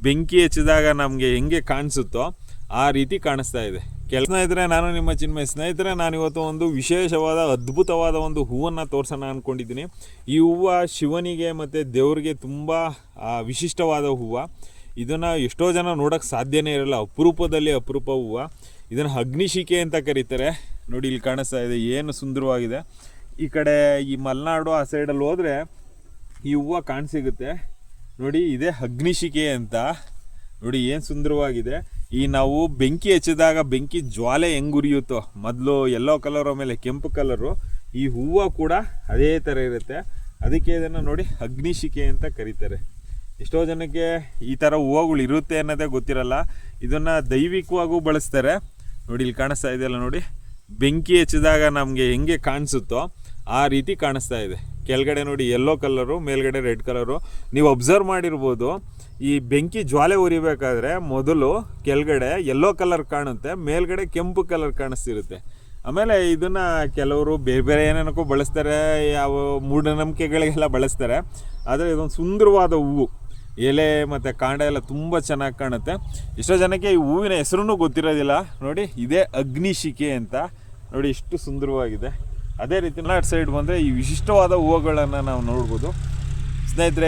ಬೆಂಕಿ ಹಚ್ಚಿದಾಗ ನಮಗೆ ಹೆಂಗೆ ಕಾಣಿಸುತ್ತೋ ಆ ರೀತಿ ಕಾಣಿಸ್ತಾ ಇದೆ. ಸ್ನೇಹಿತರೆ, ನಾನು ನಿಮ್ಮ ಚಿನ್ಮಯ. ಸ್ನೇಹಿತರೆ, ನಾನಿವತ್ತು ಒಂದು ವಿಶೇಷವಾದ ಅದ್ಭುತವಾದ ಒಂದು ಹೂವನ್ನು ತೋರಿಸೋಣ ಅಂದ್ಕೊಂಡಿದ್ದೀನಿ. ಈ ಹೂವು ಶಿವನಿಗೆ ಮತ್ತು ದೇವರಿಗೆ ತುಂಬ ವಿಶಿಷ್ಟವಾದ ಹೂವು. ಇದನ್ನು ಎಷ್ಟೋ ಜನ ನೋಡೋಕ್ಕೆ ಸಾಧ್ಯನೇ ಇರಲ್ಲ. ಅಪರೂಪದಲ್ಲಿ ಅಪರೂಪ ಹೂವು. ಇದನ್ನು ಅಗ್ನಿಶಿಖೆ ಅಂತ ಕರೀತಾರೆ. ನೋಡಿ, ಇಲ್ಲಿ ಕಾಣಿಸ್ತಾ ಇದೆ, ಏನು ಸುಂದರವಾಗಿದೆ. ಈ ಕಡೆ ಈ ಮಲೆನಾಡು ಆ ಸೈಡಲ್ಲಿ ಹೋದರೆ ಈ ಹೂವು ಕಾಣಸಿಗುತ್ತೆ. ನೋಡಿ, ಇದೇ ಅಗ್ನಿಶಿಖೆ ಅಂತ. ನೋಡಿ ಏನು ಸುಂದರವಾಗಿದೆ. ಈ ನಾವು ಬೆಂಕಿ ಹಚ್ಚಿದಾಗ ಬೆಂಕಿ ಜ್ವಾಲೆ ಹೆಂಗೆ ಉರಿಯುತ್ತೋ, ಮೊದಲು ಯೆಲ್ಲೋ ಕಲರ್ ಆಮೇಲೆ ಕೆಂಪು ಕಲರು, ಈ ಹೂವು ಕೂಡ ಅದೇ ಥರ ಇರುತ್ತೆ. ಅದಕ್ಕೆ ಇದನ್ನು ನೋಡಿ ಅಗ್ನಿಶಿಖೆ ಅಂತ ಕರೀತಾರೆ. ಎಷ್ಟೋ ಜನಕ್ಕೆ ಈ ಥರ ಹೂವುಗಳು ಇರುತ್ತೆ ಅನ್ನೋದೇ ಗೊತ್ತಿರಲ್ಲ. ಇದನ್ನು ದೈವಿಕವಾಗೂ ಬಳಸ್ತಾರೆ. ನೋಡಿ, ಇಲ್ಲಿ ಕಾಣಿಸ್ತಾ ಇದೆಯಲ್ಲ, ನೋಡಿ, ಬೆಂಕಿ ಹಚ್ಚಿದಾಗ ನಮಗೆ ಹೆಂಗೆ ಕಾಣಿಸುತ್ತೋ ಆ ರೀತಿ ಕಾಣಿಸ್ತಾ ಇದೆ. ಕೆಳಗಡೆ ನೋಡಿ ಯೆಲ್ಲೋ ಕಲರು, ಮೇಲ್ಗಡೆ ರೆಡ್ ಕಲರು. ನೀವು ಅಬ್ಸರ್ವ್ ಮಾಡಿರ್ಬೋದು, ಈ ಬೆಂಕಿ ಜ್ವಾಲೆ ಉರಿಬೇಕಾದ್ರೆ ಮೊದಲು ಕೆಳಗಡೆ ಯೆಲ್ಲೋ ಕಲರ್ ಕಾಣುತ್ತೆ, ಮೇಲ್ಗಡೆ ಕೆಂಪು ಕಲರ್ ಕಾಣಿಸ್ತಿರುತ್ತೆ. ಆಮೇಲೆ ಇದನ್ನು ಕೆಲವರು ಬೇರೆ ಬೇರೆ ಏನೇನಕ್ಕೂ ಬಳಸ್ತಾರೆ, ಯಾವ ಮೂಢನಂಬಿಕೆಗಳಿಗೆಲ್ಲ ಬಳಸ್ತಾರೆ. ಆದರೆ ಇದೊಂದು ಸುಂದರವಾದ ಹೂವು. ಎಲೆ ಮತ್ತು ಕಾಂಡ ಎಲ್ಲ ತುಂಬ ಚೆನ್ನಾಗಿ ಕಾಣುತ್ತೆ. ಎಷ್ಟೋ ಜನಕ್ಕೆ ಈ ಹೂವಿನ ಹೆಸರೂ ಗೊತ್ತಿರೋದಿಲ್ಲ. ನೋಡಿ, ಇದೇ ಅಗ್ನಿಶಿಖೆ ಅಂತ. ನೋಡಿ, ಎಷ್ಟು ಸುಂದರವಾಗಿದೆ. ಅದೇ ರೀತಿ ನಾರ್ತ್ ಸೈಡ್ ಬಂದರೆ ಈ ವಿಶಿಷ್ಟವಾದ ಹೂವುಗಳನ್ನು ನಾವು ನೋಡ್ಬೋದು. ಸ್ನೇಹಿತರೆ,